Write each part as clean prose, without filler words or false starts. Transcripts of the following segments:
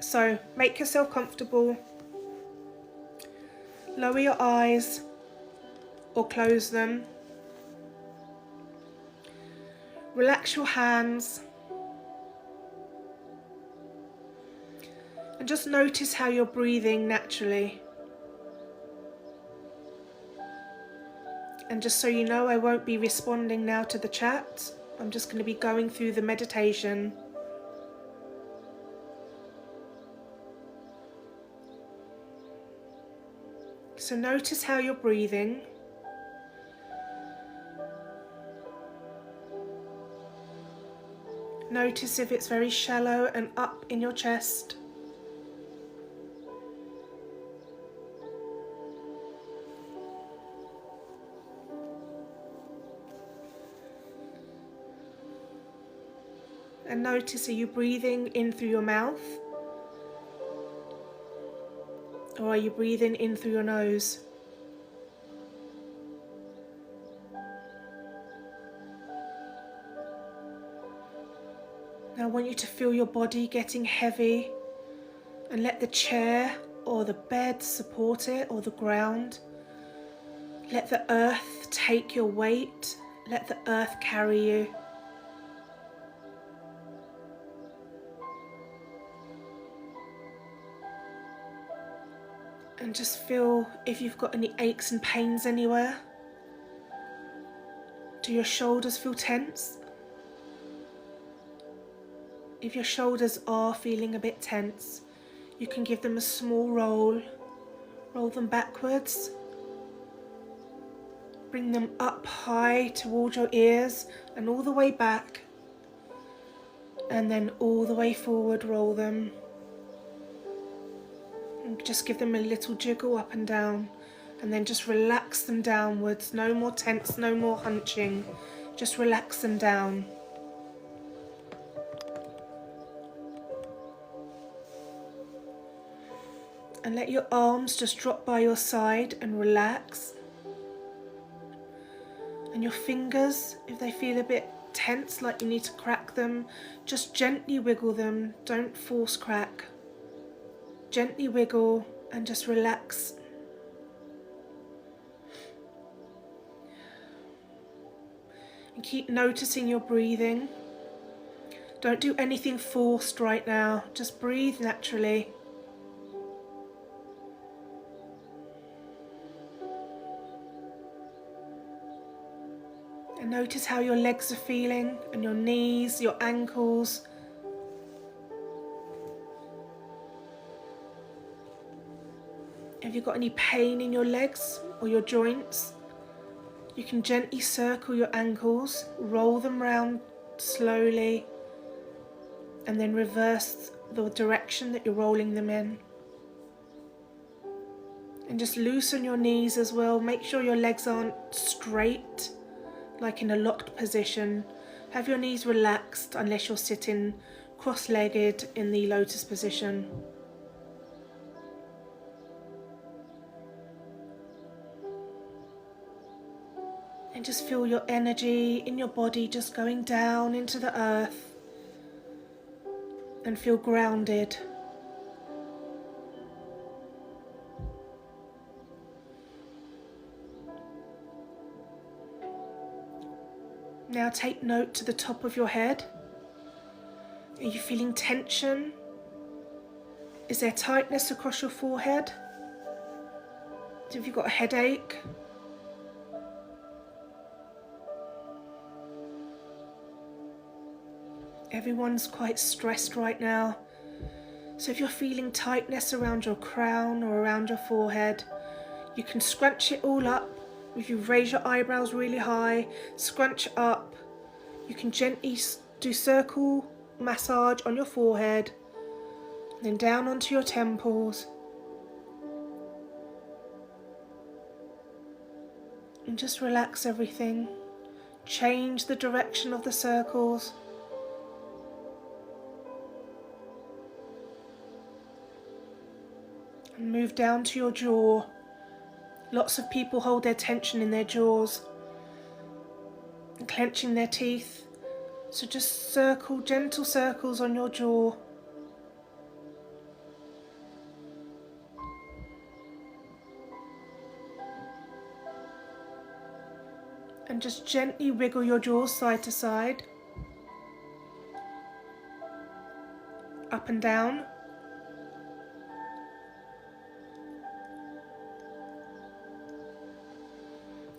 So make yourself comfortable. Lower your eyes or close them. Relax your hands. And just notice how you're breathing naturally. And just so you know, I won't be responding now to the chat. I'm just going to be going through the meditation. So notice how you're breathing. Notice if it's very shallow and up in your chest. And notice, are you breathing in through your mouth? Or are you breathing in through your nose? Now I want you to feel your body getting heavy, and let the chair or the bed support it, or the ground. Let the earth take your weight. Let the earth carry you. And just feel if you've got any aches and pains anywhere. Do your shoulders feel tense? If your shoulders are feeling a bit tense, you can give them a small roll. Roll them backwards. Bring them up high towards your ears and all the way back. And then all the way forward, roll them. And just give them a little jiggle up and down. And then just relax them downwards. No more tense, no more hunching. Just relax them down. And let your arms just drop by your side and relax. And your fingers, if they feel a bit tense, like you need to crack them, just gently wiggle them. Don't force crack. Gently wiggle and just relax. And keep noticing your breathing. Don't do anything forced right now. Just breathe naturally. And notice how your legs are feeling, and your knees, your ankles. Have you got any pain in your legs or your joints? You can gently circle your ankles, roll them round slowly, and then reverse the direction that you're rolling them in. And just loosen your knees as well. Make sure your legs aren't straight, like in a locked position. Have your knees relaxed unless you're sitting cross-legged in the lotus position. And just feel your energy in your body just going down into the earth, and feel grounded. Now take note to the top of your head. Are you feeling tension? Is there tightness across your forehead? Have you got a headache? Everyone's quite stressed right now. So if you're feeling tightness around your crown or around your forehead, you can scrunch it all up. If you raise your eyebrows really high, scrunch up. You can gently do circle massage on your forehead, then down onto your temples. And just relax everything. Change the direction of the circles. And move down to your jaw. Lots of people hold their tension in their jaws and clenching their teeth. So just circle, gentle circles on your jaw. And just gently wiggle your jaws side to side, up and down.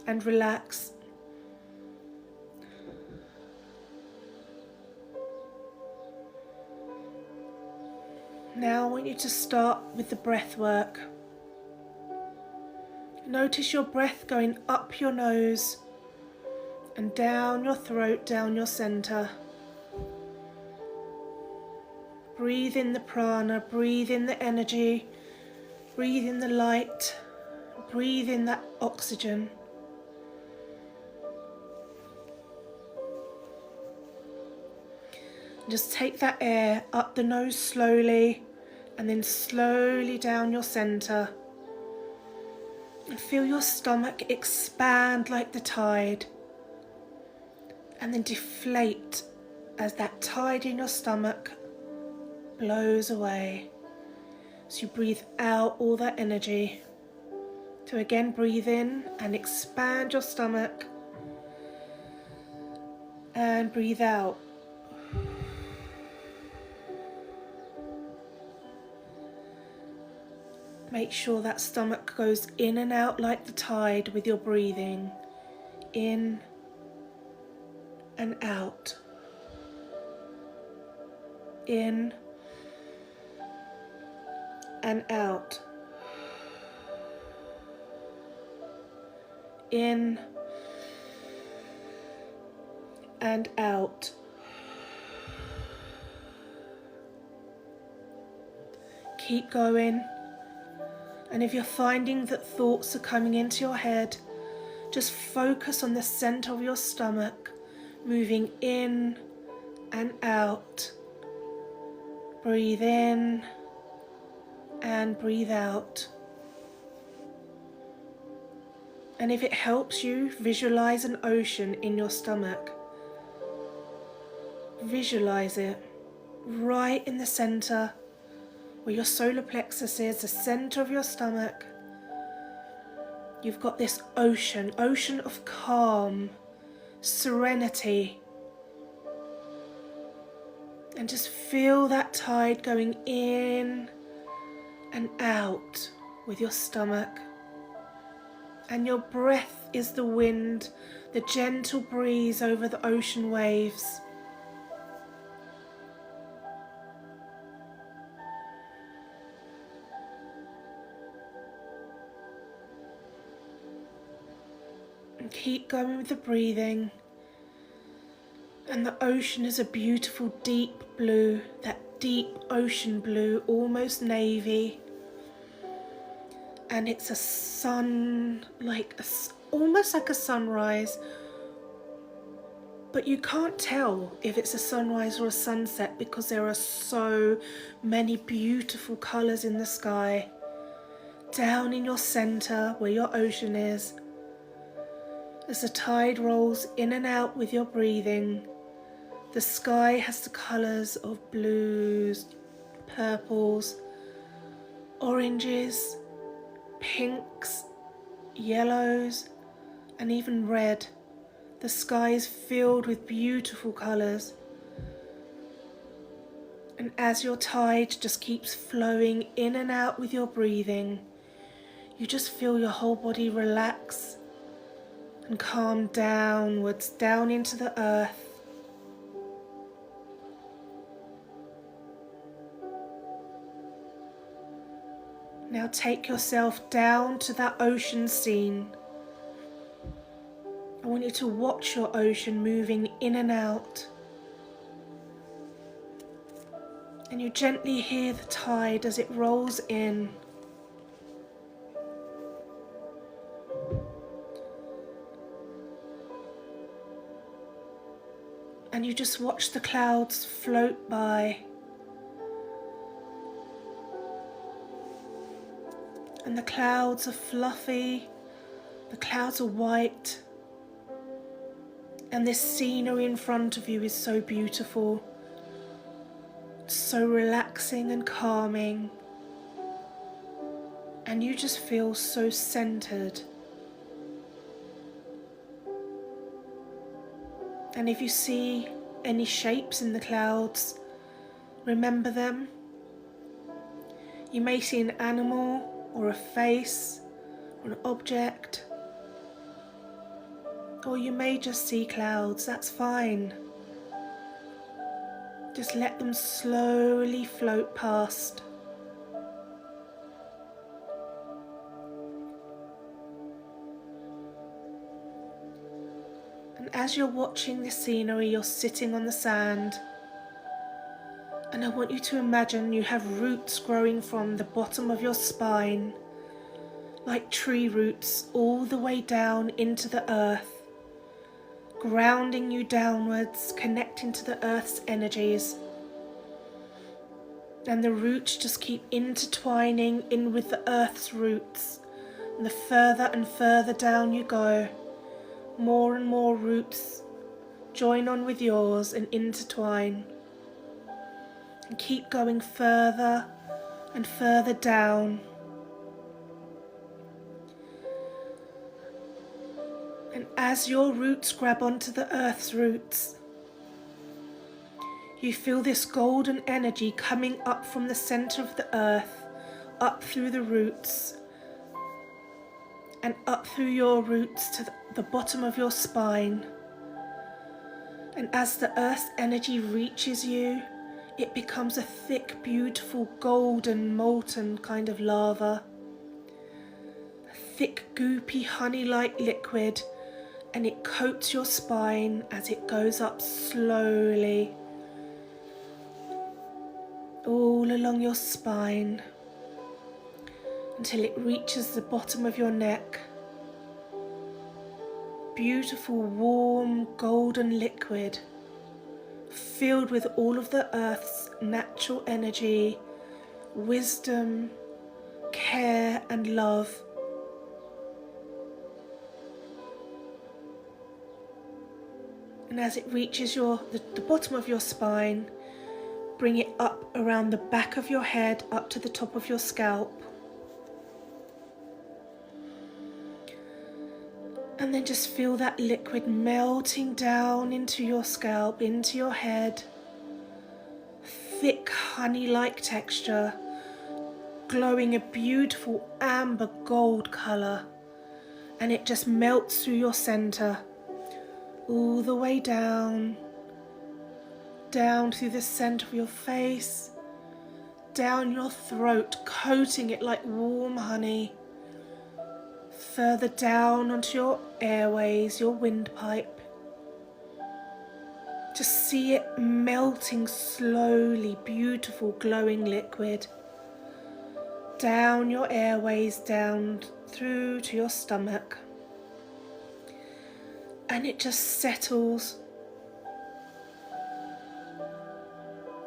And relax. Now I want you to start with the breath work. Notice your breath going up your nose and down your throat, down your center. Breathe in the prana, breathe in the energy, breathe in the light, breathe in that oxygen. Just take that air up the nose slowly and then slowly down your center. And feel your stomach expand like the tide and then deflate as that tide in your stomach blows away. So you breathe out all that energy. So again, breathe in and expand your stomach and breathe out. Make sure that stomach goes in and out like the tide with your breathing. In and out. In and out. In and out. Keep going. And if you're finding that thoughts are coming into your head, just focus on the center of your stomach, moving in and out. Breathe in and breathe out. And if it helps you, visualize an ocean in your stomach. Visualize it right in the center where your solar plexus is, the center of your stomach. You've got this ocean of calm, serenity. And just feel that tide going in and out with your stomach. And your breath is the wind, the gentle breeze over the ocean waves. And keep going with the breathing. And the ocean is a beautiful deep blue, that deep ocean blue, almost navy. And it's a sun, almost like a sunrise. But you can't tell if it's a sunrise or a sunset because there are so many beautiful colours in the sky. Down in your centre where your ocean is. As the tide rolls in and out with your breathing, the sky has the colours of blues, purples, oranges, pinks, yellows, and even red. The sky is filled with beautiful colours. And as your tide just keeps flowing in and out with your breathing, you just feel your whole body relax and calm downwards, down into the earth. Now take yourself down to that ocean scene. I want you to watch your ocean moving in and out. And you gently hear the tide as it rolls in. And you just watch the clouds float by. And the clouds are fluffy, the clouds are white. And this scenery in front of you is so beautiful, so relaxing and calming. And you just feel so centered. And if you see any shapes in the clouds, remember them. You may see an animal or a face or an object, or you may just see clouds. That's fine. Just let them slowly float past. And as you're watching this scenery, you're sitting on the sand. And I want you to imagine you have roots growing from the bottom of your spine, like tree roots, all the way down into the earth, grounding you downwards, connecting to the earth's energies. And the roots just keep intertwining in with the earth's roots. And the further and further down you go, more and more roots join on with yours and intertwine. And keep going further and further down. And as your roots grab onto the earth's roots, you feel this golden energy coming up from the center of the earth, up through the roots, and up through your roots to the bottom of your spine. And as the earth's energy reaches you, it becomes a thick, beautiful, golden, molten kind of lava. A thick, goopy, honey-like liquid, and it coats your spine as it goes up slowly, all along your spine, until it reaches the bottom of your neck. Beautiful, warm, golden liquid, filled with all of the earth's natural energy, wisdom, care and love. And as it reaches the bottom of your spine, bring it up around the back of your head, up to the top of your scalp. And then just feel that liquid melting down into your scalp, into your head. Thick honey-like texture, glowing a beautiful amber gold colour. And it just melts through your center, all the way down, down through the center of your face, down your throat, coating it like warm honey. Further down onto your airways, your windpipe. Just see it melting slowly, beautiful glowing liquid. Down your airways, down through to your stomach. And it just settles.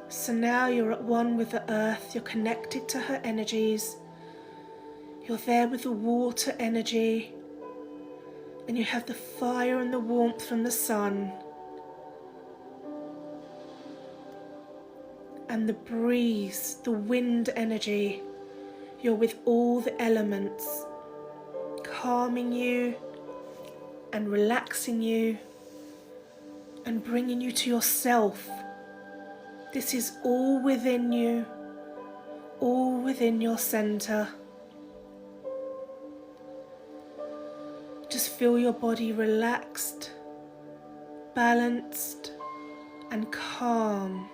So now you're at one with the earth, you're connected to her energies. You're there with the water energy, and you have the fire and the warmth from the sun, and the breeze, the wind energy. You're with all the elements, calming you and relaxing you and bringing you to yourself. This is all within you, all within your center. Just feel your body relaxed, balanced, and calm.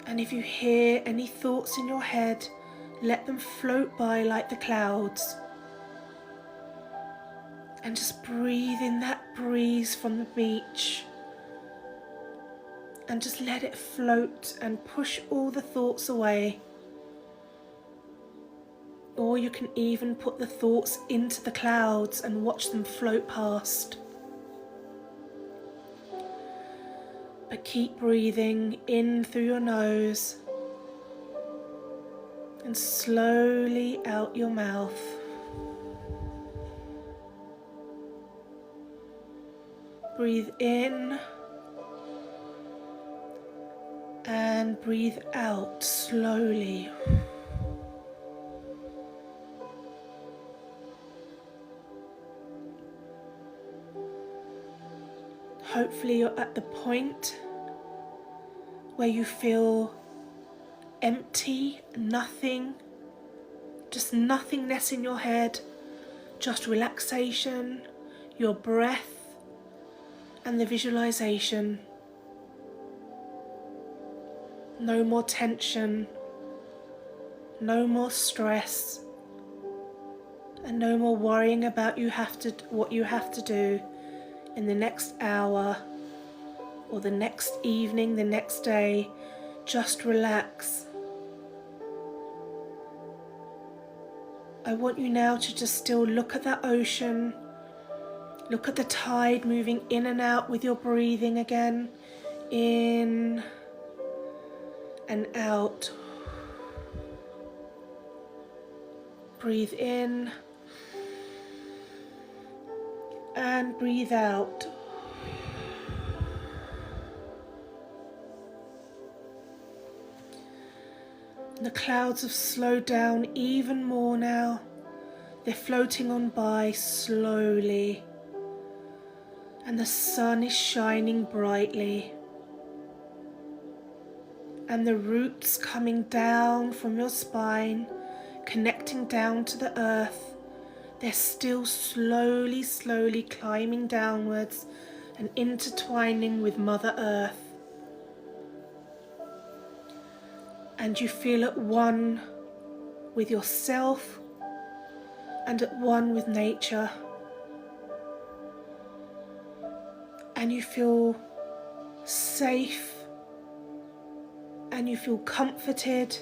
And if you hear any thoughts in your head, let them float by like the clouds. And just breathe in that breeze from the beach. And just let it float and push all the thoughts away. Or you can even put the thoughts into the clouds and watch them float past. But keep breathing in through your nose and slowly out your mouth. Breathe in and breathe out slowly. Hopefully you're at the point where you feel empty, nothing, just nothingness in your head, just relaxation, your breath, and the visualization. No more tension, no more stress, and no more worrying about what you have to do in the next hour or the next evening, the next day. Just relax. I want you now to just still look at that ocean, look at the tide moving in and out with your breathing again, in and out. Breathe in and breathe out. The clouds have slowed down even more now. They're floating on by slowly, and the sun is shining brightly. And the roots coming down from your spine, connecting down to the earth, they're still slowly, slowly climbing downwards and intertwining with Mother Earth. And you feel at one with yourself and at one with nature. And you feel safe and you feel comforted,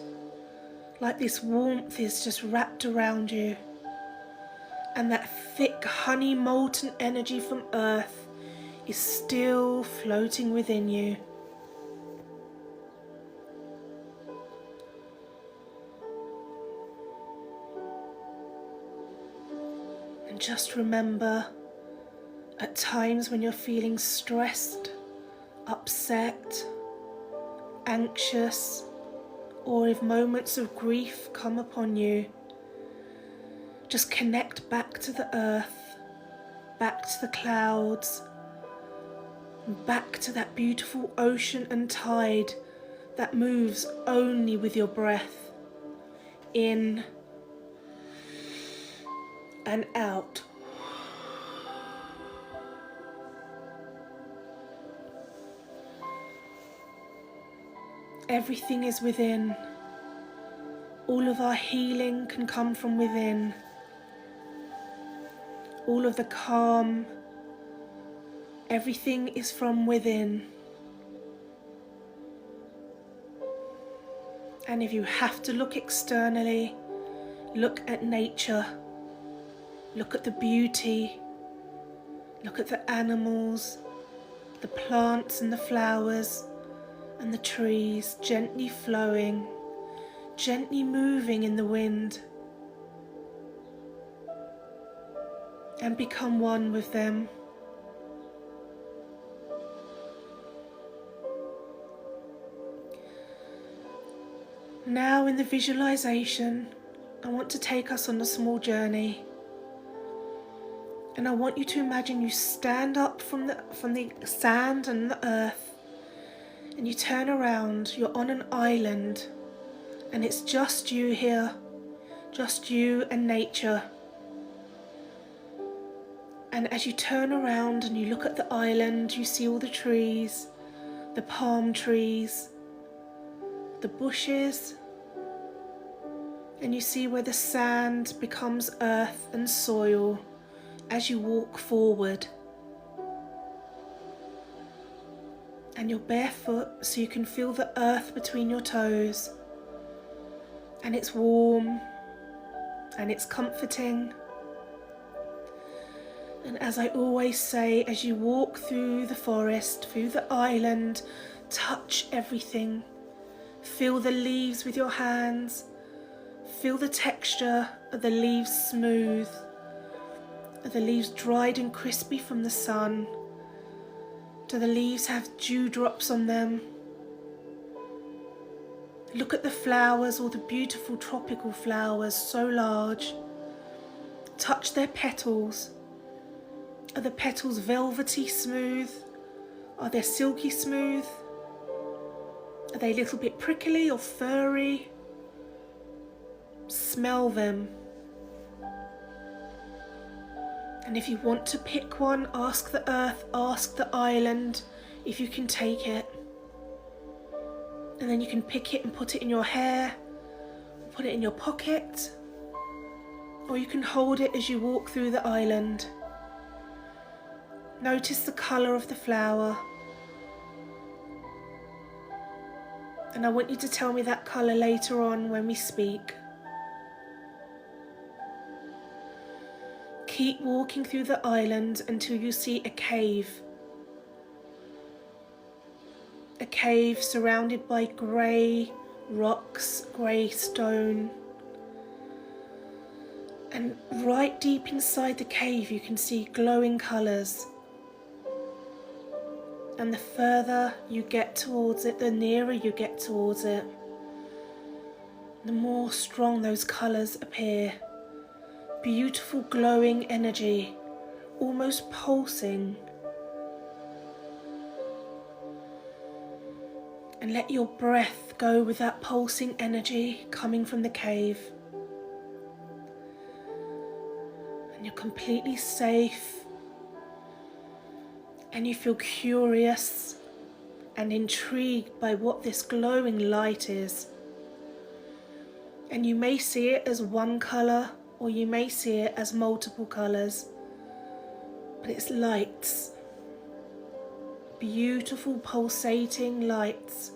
like this warmth is just wrapped around you. And that thick honey molten energy from earth is still floating within you. And just remember, at times when you're feeling stressed, upset, anxious, or if moments of grief come upon you, just connect back to the earth, back to the clouds, and back to that beautiful ocean and tide that moves only with your breath, in and out. Everything is within. All of our healing can come from within. All of the calm, everything is from within. And if you have to look externally, look at nature. Look at the beauty. Look at the animals, the plants and the flowers and the trees gently flowing, gently moving in the wind. And become one with them. Now in the visualization, I want to take us on a small journey. And I want you to imagine you stand up from the sand and the earth, and you turn around. You're on an island, and it's just you here, just you and nature. And as you turn around and you look at the island, you see all the trees, the palm trees, the bushes, and you see where the sand becomes earth and soil as you walk forward. And you're barefoot, so you can feel the earth between your toes, and it's warm and it's comforting. And as I always say, as you walk through the forest, through the island, touch everything. Feel the leaves with your hands. Feel the texture of the leaves smooth, of the leaves dried and crispy from the sun. Do the leaves have dewdrops on them? Look at the flowers, all the beautiful tropical flowers, so large. Touch their petals. Are the petals velvety smooth, Are they silky smooth? Are they a little bit prickly or furry? Smell them. And if you want to pick one, ask the earth, ask the island if you can take it. And then you can pick it and put it in your hair, put it in your pocket, or you can hold it as you walk through the island. Notice the colour of the flower. And I want you to tell me that colour later on when we speak. Keep walking through the island until you see a cave. A cave surrounded by grey rocks, grey stone. And right deep inside the cave you can see glowing colours. And the further you get towards it, the nearer you get towards it, the more strong those colours appear. Beautiful glowing energy, almost pulsing. And let your breath go with that pulsing energy coming from the cave. And you're completely safe. And you feel curious and intrigued by what this glowing light is. And you may see it as one colour, or you may see it as multiple colours. But it's lights. Beautiful pulsating lights.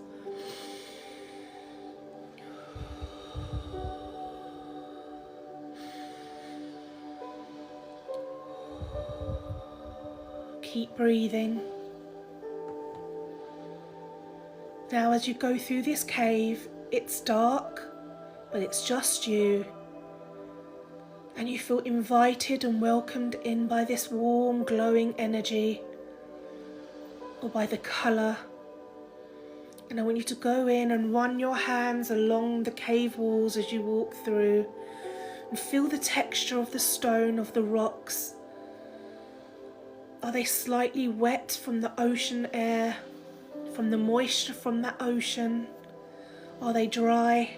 Keep breathing. Now as you go through this cave, it's dark, but it's just you. And you feel invited and welcomed in by this warm, glowing energy, or by the colour. And I want you to go in and run your hands along the cave walls as you walk through, and feel the texture of the stone, of the rocks. Are they slightly wet from the ocean air, from the moisture from that ocean? Are they dry?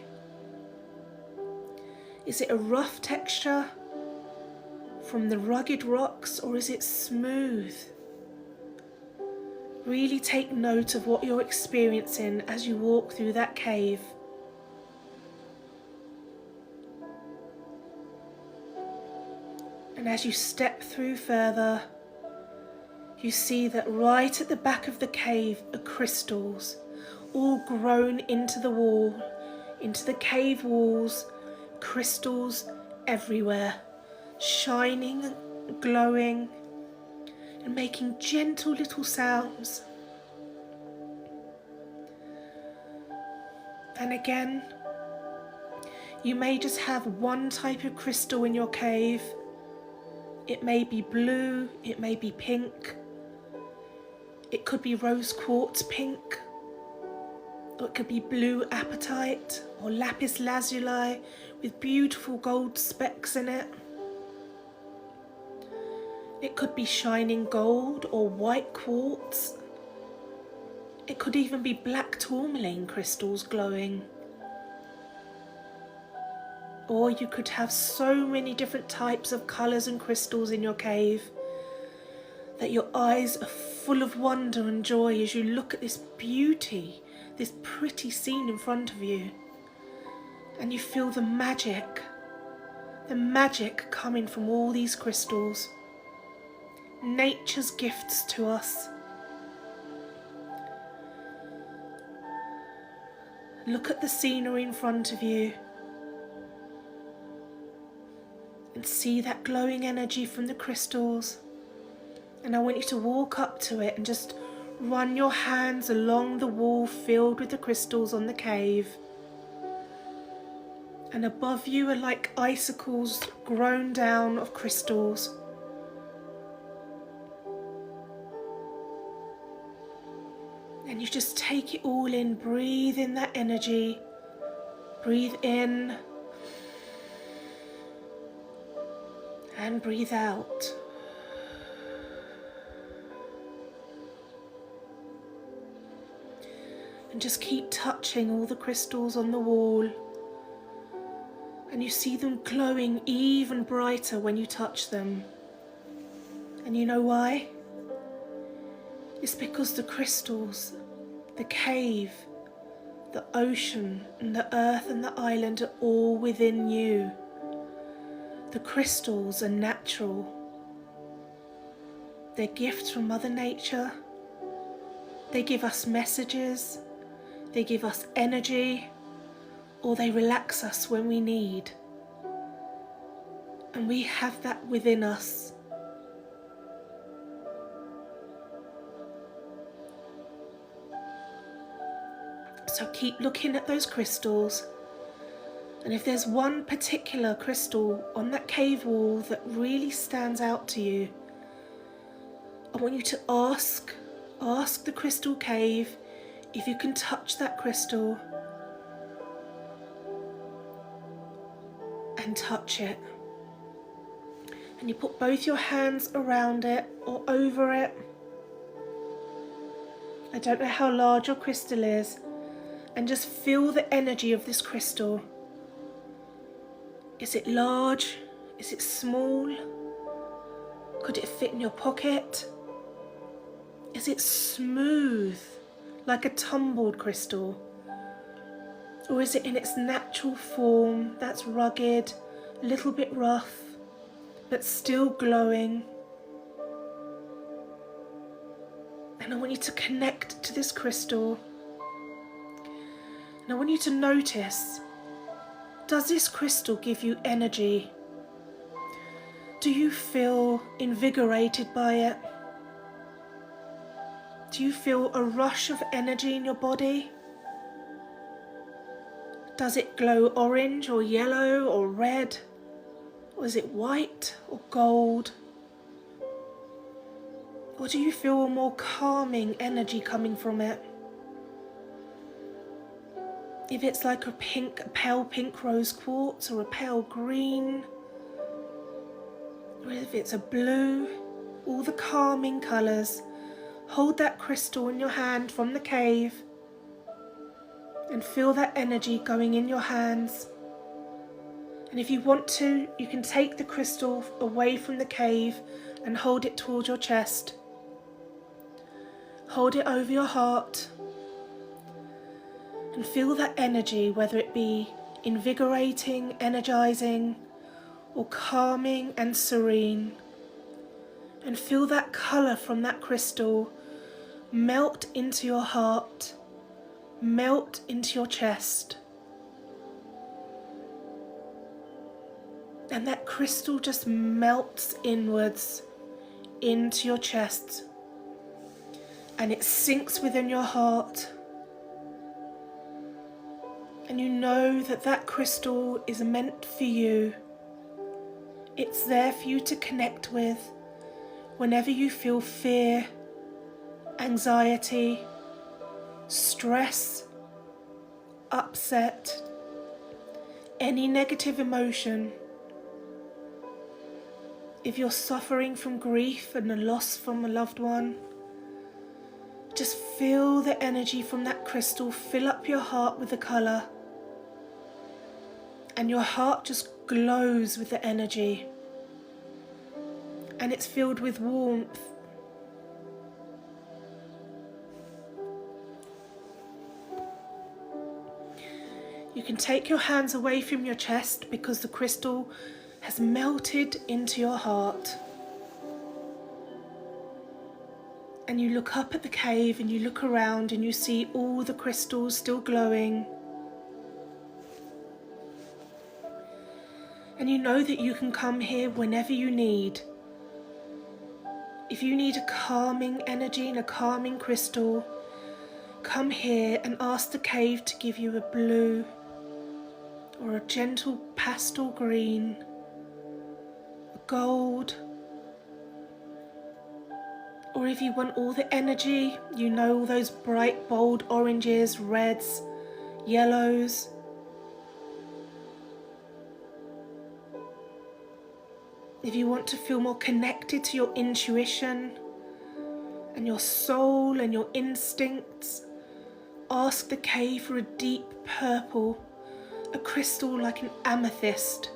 Is it a rough texture from the rugged rocks, or is it smooth? Really take note of what you're experiencing as you walk through that cave. And as you step through further, you see that right at the back of the cave are crystals, all grown into the wall, into the cave walls, crystals everywhere, shining, glowing, and making gentle little sounds. And again, you may just have one type of crystal in your cave. It may be blue, it may be pink, it could be rose quartz pink, or it could be blue apatite or lapis lazuli with beautiful gold specks in it. It could be shining gold or white quartz. It could even be black tourmaline crystals glowing. Or you could have so many different types of colours and crystals in your cave that your eyes are full of wonder and joy as you look at this beauty, this pretty scene in front of you. And you feel the magic coming from all these crystals. Nature's gifts to us. Look at the scenery in front of you and see that glowing energy from the crystals. And I want you to walk up to it and just run your hands along the wall filled with the crystals on the cave. And above you are like icicles grown down of crystals. And you just take it all in, breathe in that energy, breathe in and breathe out. And just keep touching all the crystals on the wall. And you see them glowing even brighter when you touch them. And you know why? It's because the crystals, the cave, the ocean and the earth and the island are all within you. The crystals are natural. They're gifts from Mother Nature. They give us messages. They give us energy, or they relax us when we need. And we have that within us. So keep looking at those crystals. And if there's one particular crystal on that cave wall that really stands out to you, I want you to ask the crystal cave if you can touch that crystal and touch it. And you put both your hands around it or over it. I don't know how large your crystal is, and just feel the energy of this crystal. Is it large? Is it small? Could it fit in your pocket? Is it smooth, like a tumbled crystal? Or is it in its natural form that's rugged, a little bit rough, but still glowing? And I want you to connect to this crystal. And I want you to notice, does this crystal give you energy? Do you feel invigorated by it? Do you feel a rush of energy in your body? Does it glow orange or yellow or red? Or is it white or gold? Or do you feel a more calming energy coming from it? If it's like a pale pink rose quartz or a pale green, or if it's a blue, all the calming colours, hold that crystal in your hand from the cave and feel that energy going in your hands. And if you want to, you can take the crystal away from the cave and hold it towards your chest. Hold it over your heart and feel that energy, whether it be invigorating, energizing, or calming and serene. And feel that colour from that crystal melt into your heart, melt into your chest. And that crystal just melts inwards into your chest. And it sinks within your heart. And you know that that crystal is meant for you. It's there for you to connect with whenever you feel fear, anxiety, stress, upset, any negative emotion. If you're suffering from grief and a loss from a loved one, just feel the energy from that crystal fill up your heart with the colour. And your heart just glows with the energy. And it's filled with warmth. You can take your hands away from your chest because the crystal has melted into your heart. And you look up at the cave and you look around and you see all the crystals still glowing. And you know that you can come here whenever you need. If you need a calming energy and a calming crystal, come here and ask the cave to give you a blue or a gentle pastel green, a gold, or if you want all the energy, you know, all those bright bold oranges, reds, yellows. If you want to feel more connected to your intuition and your soul and your instincts, ask the cave for a deep purple, a crystal like an amethyst,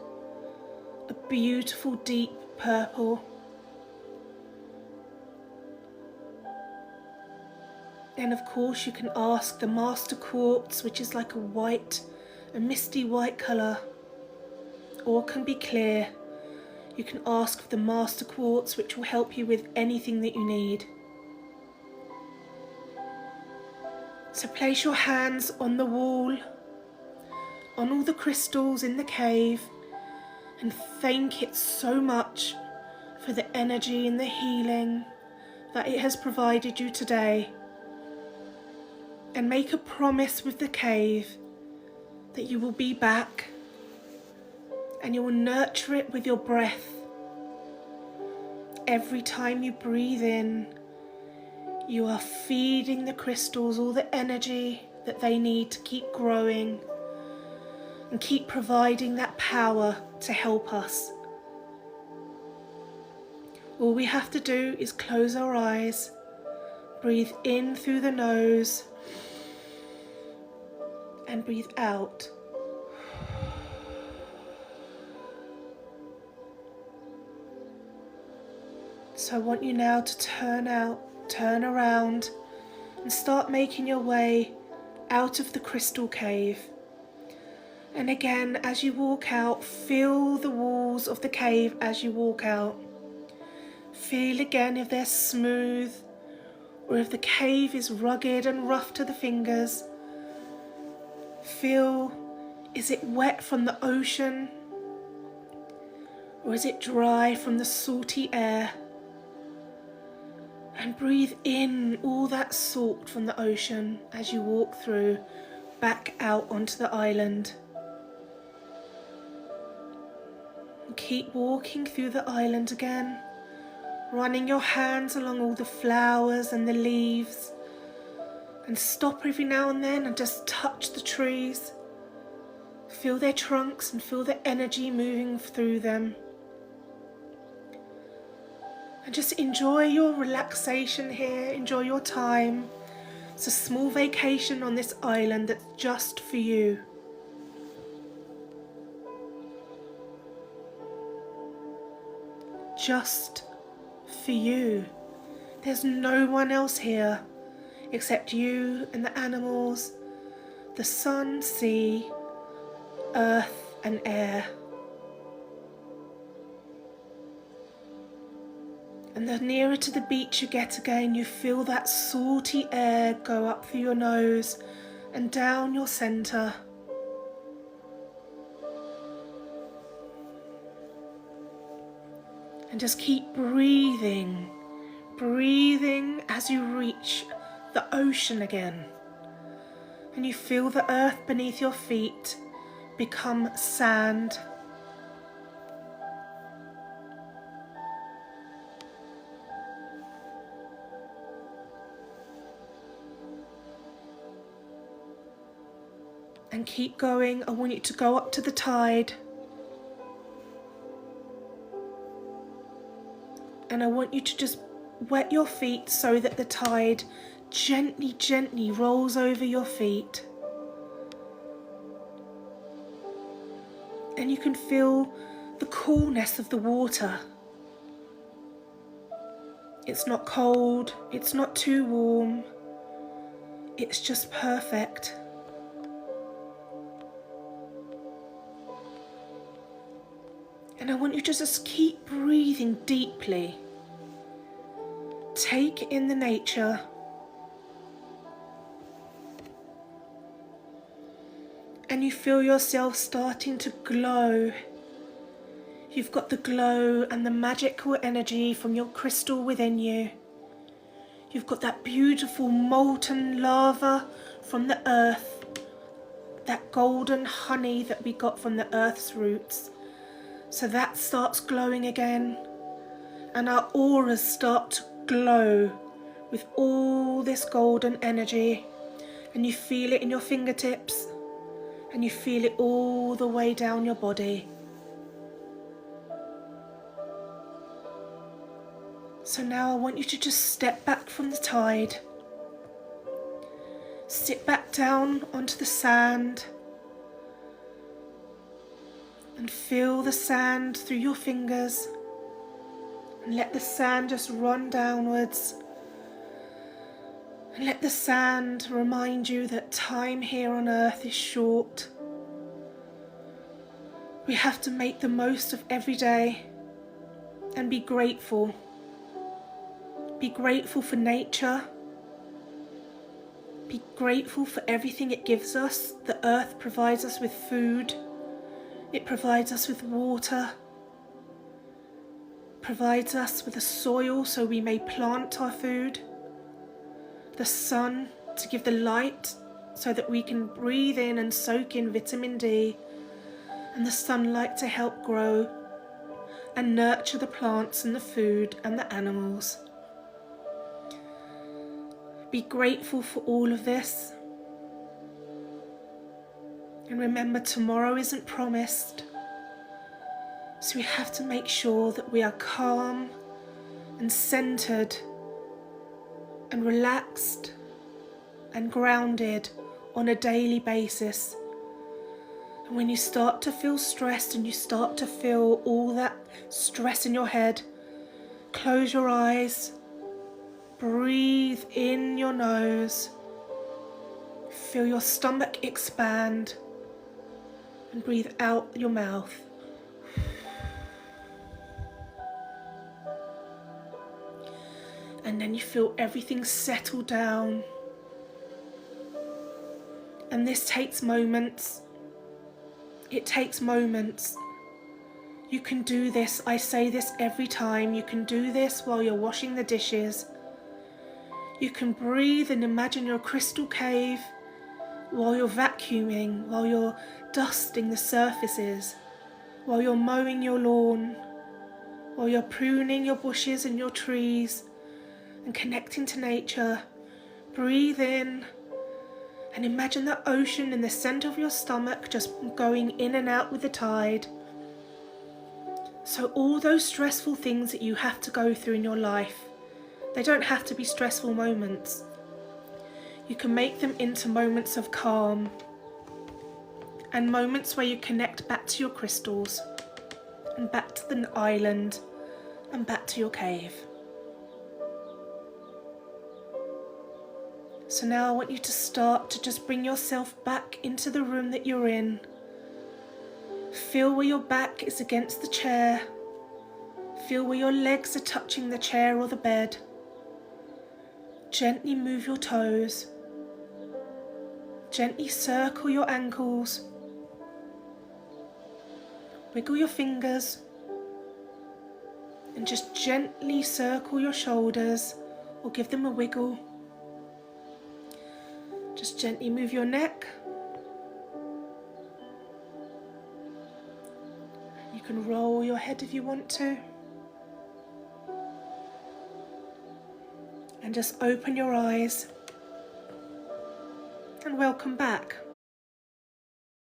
a beautiful deep purple. And of course you can ask the master quartz, which is like a misty white colour, or can be clear. You can ask for the master quartz, which will help you with anything that you need. So place your hands on the wall, on all the crystals in the cave, and thank it so much for the energy and the healing that it has provided you today. And make a promise with the cave that you will be back and you will nurture it with your breath. Every time you breathe in, you are feeding the crystals all the energy that they need to keep growing and keep providing that power to help us. All we have to do is close our eyes, breathe in through the nose, and breathe out. So I want you now to turn around and start making your way out of the crystal cave. And again, as you walk out, feel the walls of the cave as you walk out. Feel again if they're smooth or if the cave is rugged and rough to the fingers. Feel, is it wet from the ocean or is it dry from the salty air? And breathe in all that salt from the ocean as you walk through back out onto the island. And keep walking through the island again, running your hands along all the flowers and the leaves. And stop every now and then and just touch the trees. Feel their trunks and feel the energy moving through them. And just enjoy your relaxation here, enjoy your time. It's a small vacation on this island that's just for you. Just for you. There's no one else here except you and the animals, the sun, sea, earth and air. And the nearer to the beach you get again, you feel that salty air go up through your nose and down your centre. And just keep breathing, breathing as you reach the ocean again. And you feel the earth beneath your feet become sand. And keep going. I want you to go up to the tide. And I want you to just wet your feet so that the tide gently, gently rolls over your feet. And you can feel the coolness of the water. It's not cold, it's not too warm, it's just perfect. And I want you to just keep breathing deeply. Take in the nature. And you feel yourself starting to glow. You've got the glow and the magical energy from your crystal within you. You've got that beautiful molten lava from the earth, that golden honey that we got from the earth's roots. So that starts glowing again, and our auras start to glow with all this golden energy, and you feel it in your fingertips, and you feel it all the way down your body. So now I want you to just step back from the tide. Sit back down onto the sand and feel the sand through your fingers, and let the sand just run downwards, and let the sand remind you that time here on earth is short. We have to make the most of every day and be grateful. Be grateful for nature. Be grateful for everything it gives us. The earth provides us with food. It provides us with water. Provides us with a soil so we may plant our food. The sun to give the light so that we can breathe in and soak in vitamin D. And the sunlight to help grow and nurture the plants and the food and the animals. Be grateful for all of this. And remember, tomorrow isn't promised. So we have to make sure that we are calm and centered and relaxed and grounded on a daily basis. And when you start to feel stressed and you start to feel all that stress in your head, close your eyes, breathe in your nose, feel your stomach expand, and breathe out your mouth. And then you feel everything settle down. And this takes moments. It takes moments. You can do this. I say this every time. You can do this while you're washing the dishes. You can breathe and imagine your crystal cave while you're vacuuming, while you're dusting the surfaces, while you're mowing your lawn, while you're pruning your bushes and your trees and connecting to nature. Breathe in and imagine the ocean in the center of your stomach just going in and out with the tide. So all those stressful things that you have to go through in your life, they don't have to be stressful moments. You can make them into moments of calm and moments where you connect back to your crystals and back to the island and back to your cave. So now I want you to start to just bring yourself back into the room that you're in. Feel where your back is against the chair. Feel where your legs are touching the chair or the bed. Gently move your toes. Gently circle your ankles. Wiggle your fingers. And just gently circle your shoulders or give them a wiggle. Just gently move your neck. You can roll your head if you want to. And just open your eyes. And welcome back.